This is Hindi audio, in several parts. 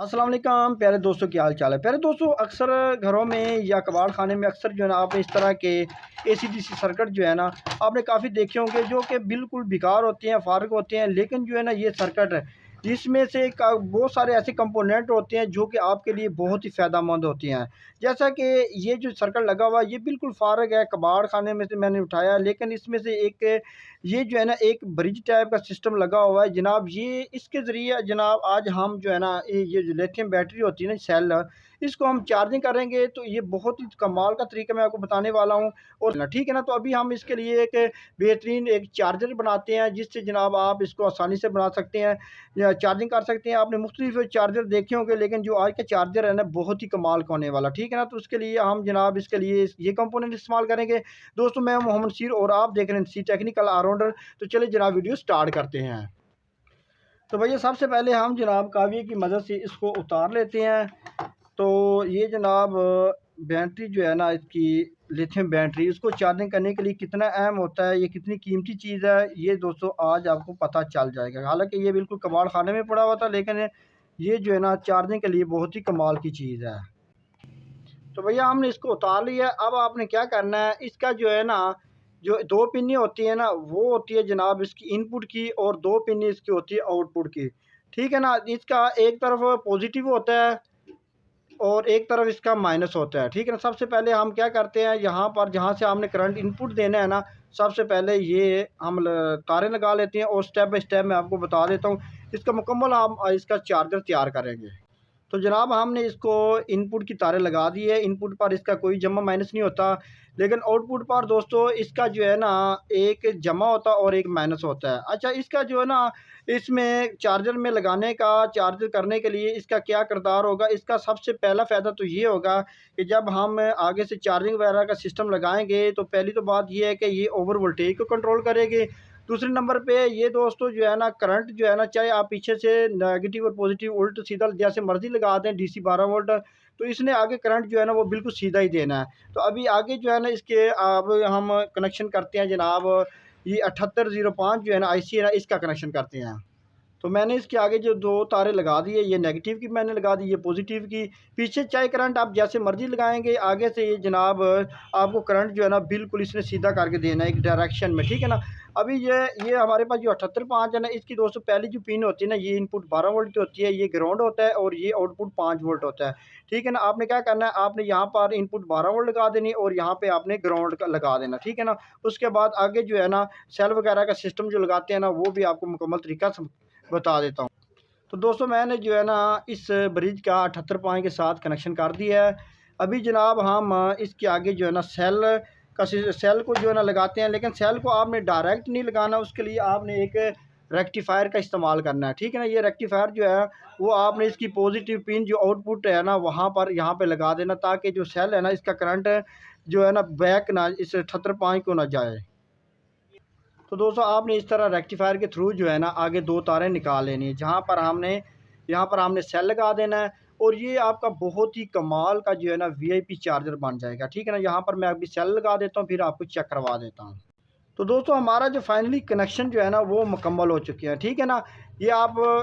अस्सलाम वालेकुम प्यारे दोस्तों, क्या हाल चाल है। प्यारे दोस्तों, अक्सर घरों में या कबाड़ खाने में अक्सर जो है ना आपने इस तरह के एसीडीसी सर्किट जो है ना आपने काफ़ी देखे होंगे, जो कि बिल्कुल बेकार होते हैं, फारग होते हैं। लेकिन जो है ना ये सर्किट है, इसमें से बहुत सारे ऐसे कंपोनेंट होते हैं जो कि आपके लिए बहुत ही फ़ायदेमंद होते हैं। जैसा कि ये जो सर्किट लगा हुआ है ये बिल्कुल फारग है, कबाड़ खाने में से मैंने उठाया। लेकिन इसमें से एक ये जो है ना एक ब्रिज टाइप का सिस्टम लगा हुआ है जनाब। ये इसके ज़रिए जनाब आज हम जो है ना ये जो लिथियम बैटरी होती है ना सेल, इसको हम चार्जिंग करेंगे तो ये बहुत ही कमाल का तरीका मैं आपको बताने वाला हूँ। और ना ठीक है ना, तो अभी हम इसके लिए एक बेहतरीन एक चार्जर बनाते हैं जिससे जनाब आप इसको आसानी से बना सकते हैं या चार्जिंग कर सकते हैं। आपने मुख्तलिफ चार्जर देखे होंगे, लेकिन जो आज का चार्जर है ना बहुत ही कमाल का होने वाला, ठीक है ना। तो उसके लिए हम जनाब इसके लिए ये कंपोनेंट इस्तेमाल करेंगे। दोस्तों, मैं मोहम्मद सीर और आप देख रहे हैं सी टेक्निकल ऑलराउंडर। तो चलिए जनाब वीडियो स्टार्ट करते हैं। तो भैया सबसे पहले हम जनाब काविये की मदद से इसको उतार लेते हैं। तो ये जनाब बैटरी जो है ना इसकी लिथियम बैटरी, इसको चार्जिंग करने के लिए कितना अहम होता है, ये कितनी कीमती चीज़ है, ये दोस्तों आज आपको पता चल जाएगा। हालांकि ये बिल्कुल कबाड़ खाने में पड़ा हुआ था, लेकिन ये जो है ना चार्जिंग के लिए बहुत ही कमाल की चीज़ है। तो भैया हमने इसको उतार लिया। अब आपने क्या करना है, इसका जो है ना जो दो पिन्नी होती है ना वो होती है जनाब इसकी इनपुट की, और दो पिन्नी इसकी होती है आउटपुट की, ठीक है ना। इसका एक तरफ पॉजिटिव होता है और एक तरफ इसका माइनस होता है, ठीक है ना। सबसे पहले हम क्या करते हैं, यहाँ पर जहाँ से हमने करंट इनपुट देना है ना, सबसे पहले ये हम तारे लगा लेते हैं और स्टेप बाय स्टेप मैं आपको बता देता हूँ। इसका मुकम्मल हम इसका चार्जर तैयार करेंगे। तो जनाब हमने इसको इनपुट की तारें लगा दी है। इनपुट पर इसका कोई जमा माइनस नहीं होता, लेकिन आउटपुट पर दोस्तों इसका जो है ना एक जमा होता है और एक माइनस होता है। अच्छा, इसका जो है ना इसमें चार्जर में लगाने का, चार्जर करने के लिए इसका क्या किरदार होगा। इसका सबसे पहला फ़ायदा तो ये होगा कि जब हम आगे से चार्जिंग वगैरह का सिस्टम लगाएंगे तो पहली तो बात ये है कि ये ओवर वोल्टेज को कंट्रोल करेगी। दूसरे नंबर पे ये दोस्तों जो है ना करंट जो है ना, चाहे आप पीछे से नेगेटिव और पॉजिटिव उल्ट सीधा जैसे मर्जी लगा दें डीसी 12 वोल्ट, तो इसने आगे करंट जो है ना वो बिल्कुल सीधा ही देना है। तो अभी आगे जो है ना इसके अब हम कनेक्शन करते हैं जनाब, ये 7805 जो है ना आईसी है ना इसका कनेक्शन करते हैं। तो मैंने इसके आगे जो दो तारें लगा दी है, ये नेगेटिव की मैंने लगा दी, ये पॉजिटिव की। पीछे चाहे करंट आप जैसे मर्जी लगाएंगे, आगे से ये जनाब आपको करंट जो है ना बिल्कुल इसने सीधा करके देना है एक डायरेक्शन में, ठीक है ना। अभी ये हमारे पास जो 7805 है ना, इसकी दोस्तों पहली जो पिन होती है ना, ये इनपुट 12 वोल्ट की होती है, ये ग्राउंड होता है और ये आउटपुट 5 वोल्ट होता है, ठीक है ना। आपने क्या करना है, आपने यहाँ पर इनपुट 12 वोल्ट लगा देनी और यहाँ पे आपने ग्राउंड का लगा देना, ठीक है ना। उसके बाद आगे जो है ना सेल वगैरह का सिस्टम जो लगाते हैं ना, वो भी आपको मुकम्मल तरीका बता देता हूँ। तो दोस्तों मैंने जो है ना इस ब्रिज का 78 के साथ कनेक्शन कर दिया है। अभी जनाब हम इसके आगे जो है ना सेल को जो है ना लगाते हैं, लेकिन सेल को आपने डायरेक्ट नहीं लगाना, उसके लिए आपने एक रेक्टिफायर का इस्तेमाल करना है, ठीक है ना। ये रेक्टिफायर जो है वो आपने इसकी पॉजिटिव पिन जो आउटपुट है ना वहाँ पर यहाँ पे लगा देना, ताकि जो सेल है ना इसका करंट जो है ना बैक ना इस 78 को ना जाए। तो दोस्तों आपने इस तरह रेक्टिफायर के थ्रू जो है ना आगे दो तारें निकाल लेनी है, यहाँ पर हमने सेल लगा देना है और ये आपका बहुत ही कमाल का जो है ना वीआईपी चार्जर बन जाएगा, ठीक है ना। यहाँ पर मैं अभी सेल लगा देता हूँ, फिर आपको चेक करवा देता हूँ। तो दोस्तों हमारा जो फाइनली कनेक्शन जो है ना वो मुकम्मल हो चुके हैं, ठीक है ना। ये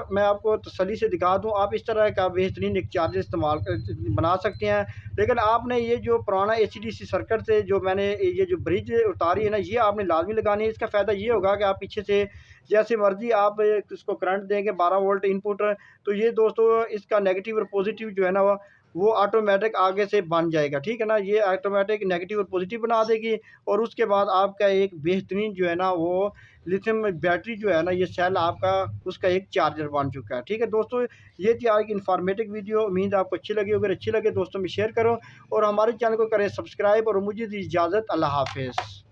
मैं आपको तसल्ली से दिखा दूं, आप इस तरह का बेहतरीन एक चार्जर बना सकते हैं। लेकिन आपने ये जो पुराना एचडीसी सर्किट से जो मैंने ये जो ब्रिज उतारी है ना, ये आपने लाजमी लगानी है। इसका फ़ायदा ये होगा कि आप पीछे से जैसे मर्जी आप इसको करंट देंगे 12 वोल्ट इनपुट, तो ये दोस्तों इसका नेगेटिव और पॉजिटिव जो है ना वो ऑटोमेटिक आगे से बन जाएगा, ठीक है ना। ये ऑटोमेटिक नेगेटिव और पॉजिटिव बना देगी और उसके बाद आपका एक बेहतरीन जो है ना वो लिथियम बैटरी जो है ना ये सेल आपका उसका एक चार्जर बन चुका है, ठीक है दोस्तों। ये थी आज की इन्फॉर्मेटिव वीडियो, उम्मीद आपको अच्छी लगी। अगर अच्छी लगे दोस्तों में शेयर करो और हमारे चैनल को करें सब्सक्राइब, और मुझे दी इजाज़त। अल्लाह हाफिज़।